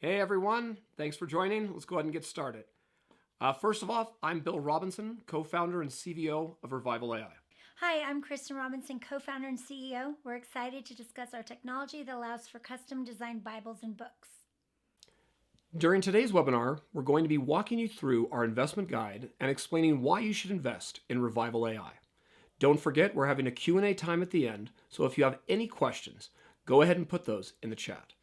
Hey everyone, thanks for joining. Let's go ahead and get started. First of all, I'm Bill Robinson, co-founder and CVO of Revival AI. Hi, I'm Kristen Robinson, co founder and CEO. We're excited to discuss our technology that allows for custom designed Bibles and books. During today's webinar, we're going to be walking you through our investment guide and explaining why you should invest in Revival AI. Don't forget, we're having a Q&A time at the end, so if you have any questions, go ahead and put those in the chat.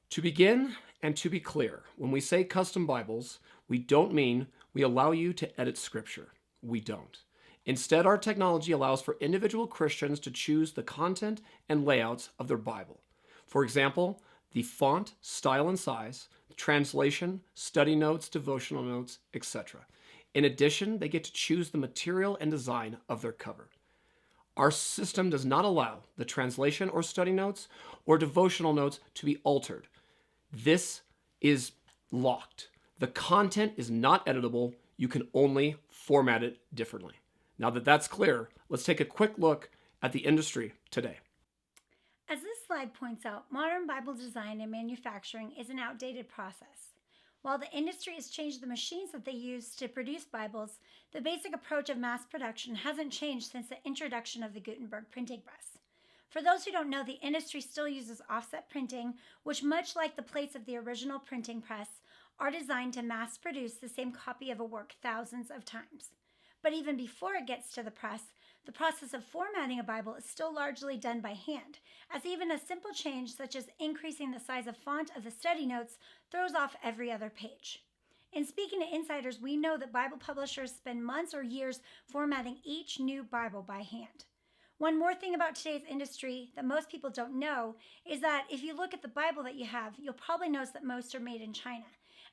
To begin and to be clear, when we say custom Bibles, we don't mean we allow you to edit scripture. We don't. Instead, our technology allows for individual Christians to choose the content and layouts of their Bible. For example, the font, style, and size, translation, study notes, devotional notes, etc. In addition, they get to choose the material and design of their cover. Our system does not allow the translation or study notes or devotional notes to be altered. This is locked. The content is not editable. You can only format it differently. Now that that's clear, let's take a quick look at the industry today. As this slide points out, modern Bible design and manufacturing is an outdated process. While the industry has changed the machines that they use to produce Bibles, the basic approach of mass production hasn't changed since the introduction of the Gutenberg printing press. For those who don't know, the industry still uses offset printing, which, much like the plates of the original printing press, are designed to mass produce the same copy of a work thousands of times. But even before it gets to the press, the process of formatting a Bible is still largely done by hand, as even a simple change such as increasing the size of font of the study notes throws off every other page. In speaking to insiders, we know that Bible publishers spend months or years formatting each new Bible by hand. One more thing about today's industry that most people don't know is that if you look at the Bible that you have, you'll probably notice that most are made in China.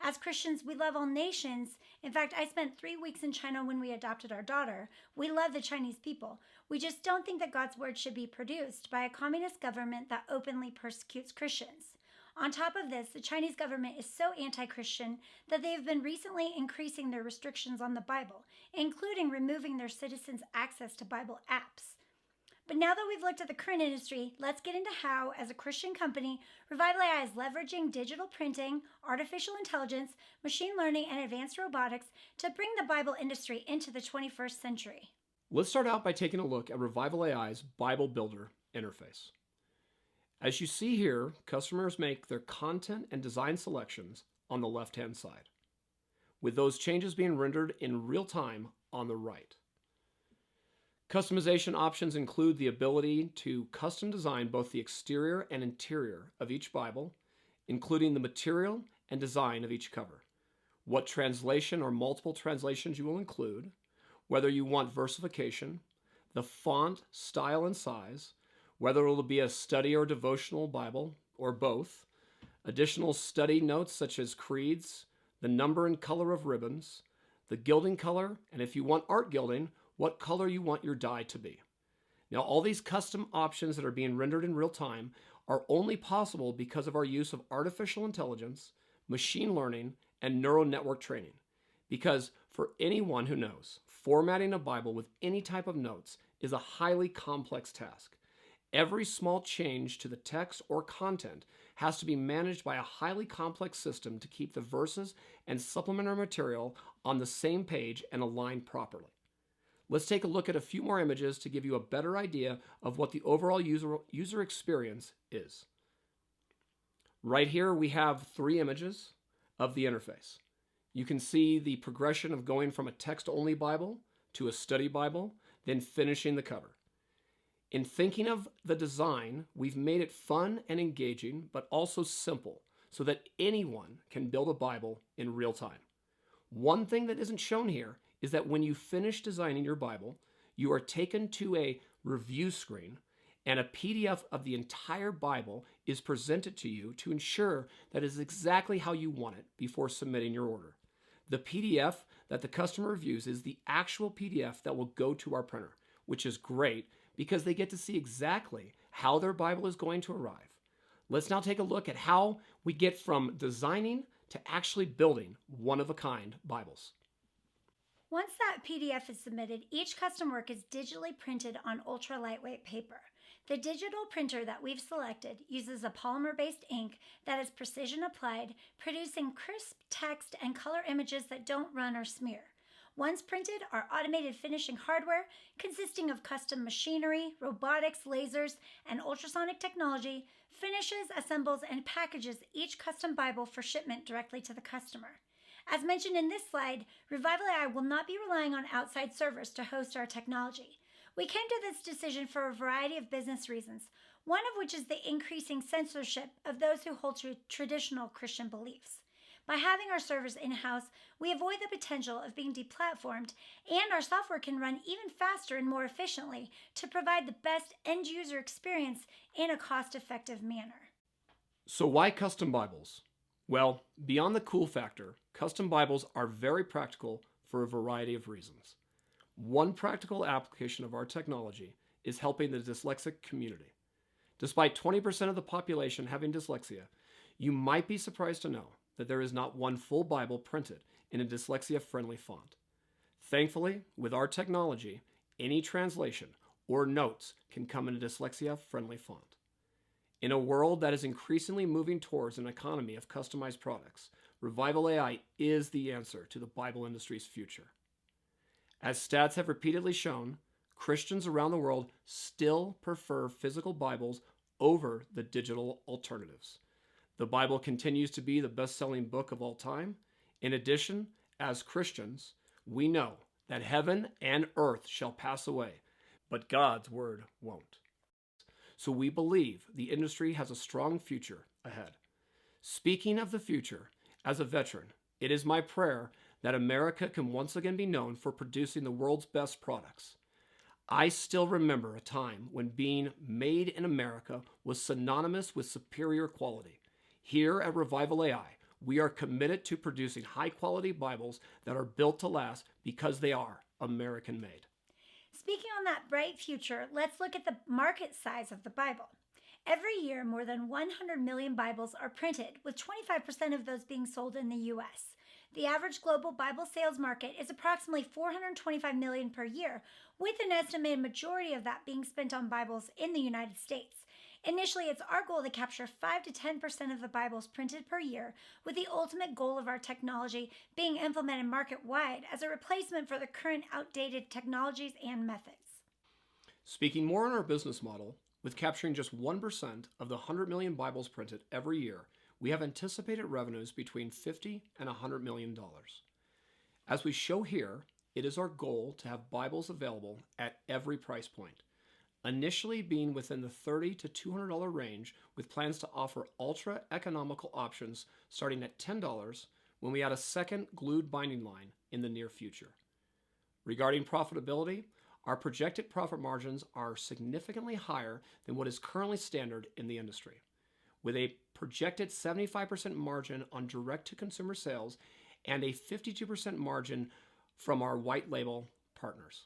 As Christians, we love all nations. In fact, I spent 3 weeks in China when we adopted our daughter. We love the Chinese people. We just don't think that God's word should be produced by a communist government that openly persecutes Christians. On top of this, the Chinese government is so anti-Christian that they have been recently increasing their restrictions on the Bible, including removing their citizens' access to Bible apps. But now that we've looked at the current industry, let's get into how, as a Christian company, Revival AI is leveraging digital printing, artificial intelligence, machine learning, and advanced robotics to bring the Bible industry into the 21st century. Let's start out by taking a look at Revival AI's Bible Builder interface. As you see here, customers make their content and design selections on the left-hand side, with those changes being rendered in real time on the right. Customization options include the ability to custom design both the exterior and interior of each Bible, including the material and design of each cover, what translation or multiple translations you will include, whether you want versification, the font, style, and size, whether it will be a study or devotional Bible, or both, additional study notes such as creeds, the number and color of ribbons, the gilding color, and if you want art gilding, what color you want your die to be. Now, all these custom options that are being rendered in real time are only possible because of our use of artificial intelligence, machine learning, and neural network training. Because for anyone who knows, formatting a Bible with any type of notes is a highly complex task. Every small change to the text or content has to be managed by a highly complex system to keep the verses and supplementary material on the same page and aligned properly. Let's take a look at a few more images to give you a better idea of what the overall user experience is. Right here we have 3 images of the interface. You can see the progression of going from a text-only Bible to a study Bible, then finishing the cover. In thinking of the design, we've made it fun and engaging, but also simple, so that anyone can build a Bible in real time. One thing that isn't shown here is that when you finish designing your Bible, you are taken to a review screen and a PDF of the entire Bible is presented to you to ensure that it is exactly how you want it before submitting your order. The PDF that the customer reviews is the actual PDF that will go to our printer, which is great because they get to see exactly how their Bible is going to arrive. Let's now take a look at how we get from designing to actually building one-of-a-kind Bibles. Once that PDF is submitted, each custom work is digitally printed on ultra lightweight paper. The digital printer that we've selected uses a polymer-based ink that is precision applied, producing crisp text and color images that don't run or smear. Once printed, our automated finishing hardware, consisting of custom machinery, robotics, lasers, and ultrasonic technology, finishes, assembles, and packages each custom Bible for shipment directly to the customer. As mentioned in this slide, Revival AI will not be relying on outside servers to host our technology. We came to this decision for a variety of business reasons, one of which is the increasing censorship of those who hold to traditional Christian beliefs. By having our servers in-house, we avoid the potential of being deplatformed, and our software can run even faster and more efficiently to provide the best end-user experience in a cost-effective manner. So why custom Bibles? Well, beyond the cool factor, custom Bibles are very practical for a variety of reasons. One practical application of our technology is helping the dyslexic community. Despite 20% of the population having dyslexia, you might be surprised to know that there is not one full Bible printed in a dyslexia-friendly font. Thankfully, with our technology, any translation or notes can come in a dyslexia-friendly font. In a world that is increasingly moving towards an economy of customized products, Revival AI is the answer to the Bible industry's future. As stats have repeatedly shown, Christians around the world still prefer physical Bibles over the digital alternatives. The Bible continues to be the best-selling book of all time. In addition, as Christians, we know that heaven and earth shall pass away, but God's word won't. So we believe the industry has a strong future ahead. Speaking of the future, as a veteran, it is my prayer that America can once again be known for producing the world's best products. I still remember a time when being made in America was synonymous with superior quality. Here at Revival AI, we are committed to producing high-quality Bibles that are built to last because they are American-made. Speaking on that bright future, let's look at the market size of the Bible. Every year, more than 100 million Bibles are printed, with 25% of those being sold in the U.S. The average global Bible sales market is approximately $425 million per year, with an estimated majority of that being spent on Bibles in the United States. Initially, it's our goal to capture 5 to 10% of the Bibles printed per year, with the ultimate goal of our technology being implemented market-wide as a replacement for the current outdated technologies and methods. Speaking more on our business model, with capturing just 1% of the 100 million Bibles printed every year, we have anticipated revenues between $50 and $100 million. As we show here, it is our goal to have Bibles available at every price point, initially being within the $30 to $200 range, with plans to offer ultra-economical options starting at $10 when we add a second glued binding line in the near future. Regarding profitability, our projected profit margins are significantly higher than what is currently standard in the industry, with a projected 75% margin on direct-to-consumer sales and a 52% margin from our white label partners.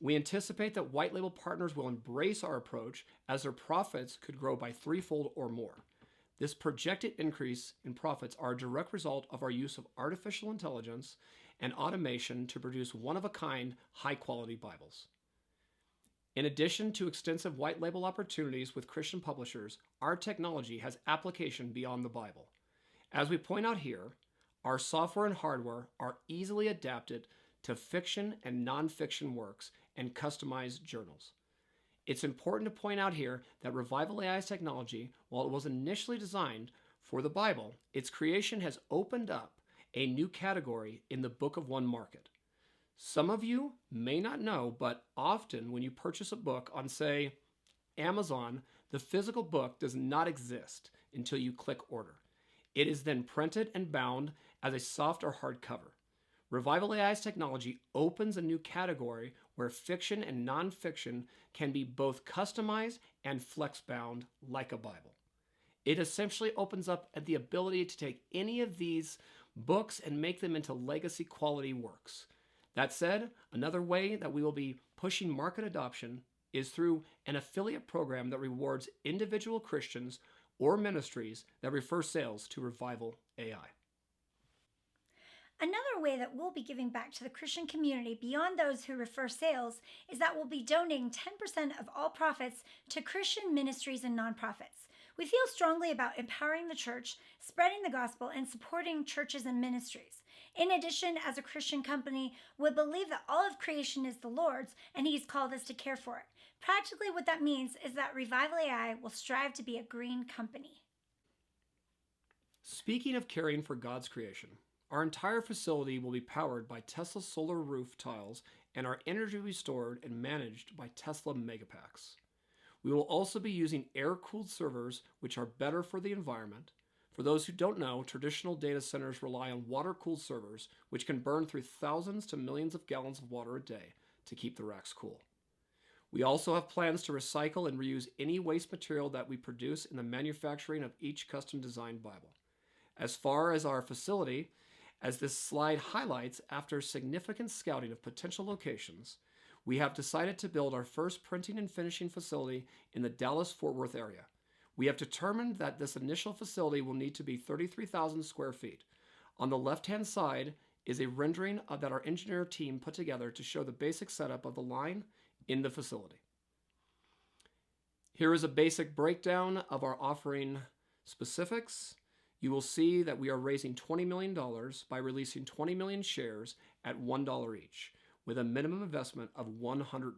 We anticipate that white label partners will embrace our approach as their profits could grow by threefold or more. This projected increase in profits are a direct result of our use of artificial intelligence and automation to produce one-of-a-kind, high-quality Bibles. In addition to extensive white label opportunities with Christian publishers, our technology has application beyond the Bible. As we point out here, our software and hardware are easily adapted to fiction and nonfiction works and customized journals. It's important to point out here that Revival AI's technology, while it was initially designed for the Bible, its creation has opened up a new category in the Book of One market. Some of you may not know, but often when you purchase a book on, say, Amazon, the physical book does not exist until you click order. It is then printed and bound as a soft or hard cover. Revival AI's technology opens a new category where fiction and nonfiction can be both customized and flex-bound like a Bible. It essentially opens up the ability to take any of these books and make them into legacy quality works. That said, another way that we will be pushing market adoption is through an affiliate program that rewards individual Christians or ministries that refer sales to Revival AI. Another way that we'll be giving back to the Christian community beyond those who refer sales is that we'll be donating 10% of all profits to Christian ministries and nonprofits. We feel strongly about empowering the church, spreading the gospel, and supporting churches and ministries. In addition, as a Christian company, we believe that all of creation is the Lord's and He's called us to care for it. Practically, what that means is that Revival AI will strive to be a green company. Speaking of caring for God's creation, our entire facility will be powered by Tesla solar roof tiles, and our energy will be stored and managed by Tesla Megapacks. We will also be using air-cooled servers, which are better for the environment. For those who don't know, traditional data centers rely on water-cooled servers, which can burn through thousands to millions of gallons of water a day to keep the racks cool. We also have plans to recycle and reuse any waste material that we produce in the manufacturing of each custom-designed Bible. As far as our facility, as this slide highlights, after significant scouting of potential locations, we have decided to build our first printing and finishing facility in the Dallas-Fort Worth area. We have determined that this initial facility will need to be 33,000 square feet. On the left-hand side is a rendering that our engineer team put together to show the basic setup of the line in the facility. Here is a basic breakdown of our offering specifics. You will see that we are raising $20 million by releasing 20 million shares at $1 each, with a minimum investment of $100.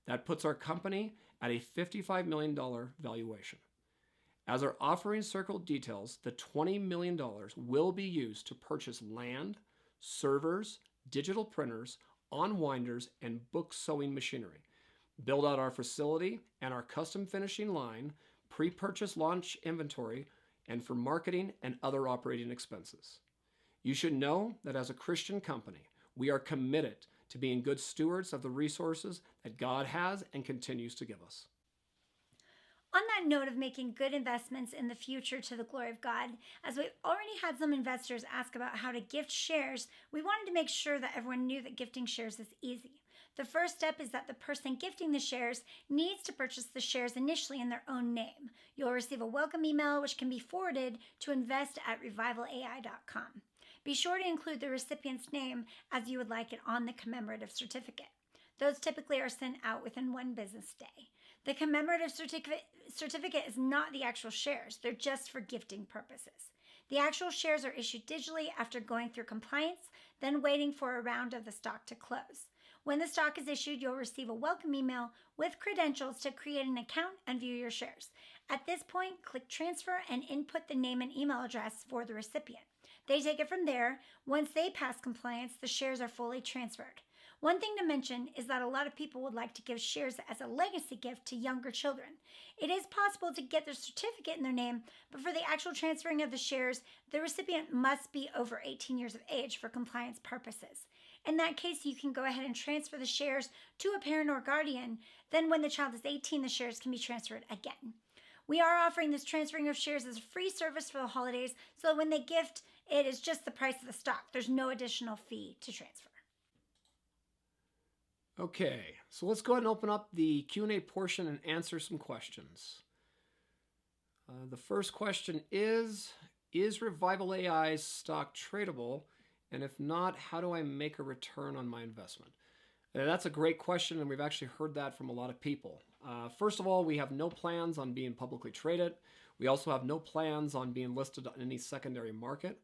That puts our company at a $55 million valuation. As our offering circle details, the $20 million will be used to purchase land, servers, digital printers, unwinders, and book sewing machinery, build out our facility and our custom finishing line, pre-purchase launch inventory, and for marketing and other operating expenses. You should know that as a Christian company, we are committed to being good stewards of the resources that God has and continues to give us. On that note of making good investments in the future to the glory of God, as we've already had some investors ask about how to gift shares, we wanted to make sure that everyone knew that gifting shares is easy. The first step is that the person gifting the shares needs to purchase the shares initially in their own name. You'll receive a welcome email which can be forwarded to invest@revivalai.com. Be sure to include the recipient's name as you would like it on the commemorative certificate. Those typically are sent out within 1 business day. The commemorative certificate is not the actual shares. They're just for gifting purposes. The actual shares are issued digitally after going through compliance, then waiting for a round of the stock to close. When the stock is issued, you'll receive a welcome email with credentials to create an account and view your shares. At this point, click transfer and input the name and email address for the recipient. They take it from there. Once they pass compliance, the shares are fully transferred. One thing to mention is that a lot of people would like to give shares as a legacy gift to younger children. It is possible to get their certificate in their name, but for the actual transferring of the shares, the recipient must be over 18 years of age for compliance purposes. In that case, you can go ahead and transfer the shares to a parent or guardian. Then when the child is 18, the shares can be transferred again. We are offering this transferring of shares as a free service for the holidays, so when they gift, it is just the price of the stock. There's no additional fee to transfer. Okay, so let's go ahead and open up the Q&A portion and answer some questions. The first question is Revival AI's stock tradable? And if not, how do I make a return on my investment? That's a great question, and we've actually heard that from a lot of people. First of all, we have no plans on being publicly traded. We also have no plans on being listed on any secondary market.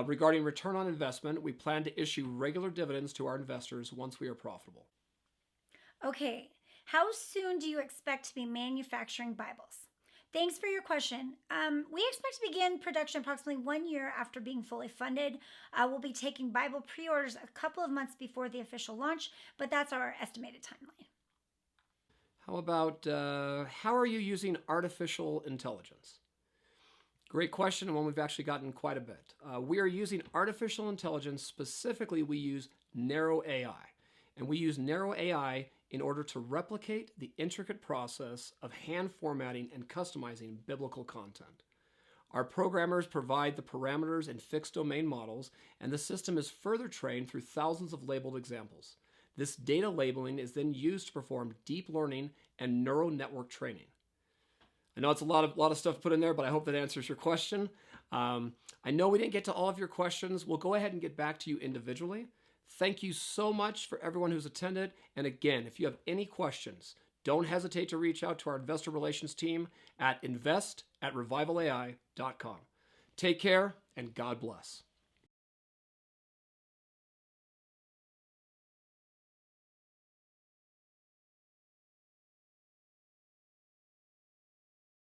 Regarding return on investment, we plan to issue regular dividends to our investors once we are profitable. Okay, how soon do you expect to be manufacturing Bibles? Thanks for your question. We expect to begin production approximately 1 year after being fully funded. We'll be taking Bible pre-orders a couple of months before the official launch, but that's our estimated timeline. How about, how are you using artificial intelligence? Great question, and one we've actually gotten quite a bit. We are using artificial intelligence. Specifically, we use Narrow AI. And we use Narrow AI in order to replicate the intricate process of hand formatting and customizing biblical content. Our programmers provide the parameters and fixed domain models, and the system is further trained through thousands of labeled examples. This data labeling is then used to perform deep learning and neural network training. I know it's a lot of stuff put in there, but I hope that answers your question. I know we didn't get to all of your questions. We'll go ahead and get back to you individually. Thank you so much for everyone who's attended. And again, if you have any questions, don't hesitate to reach out to our investor relations team at invest@revivalai.com. Take care and God bless.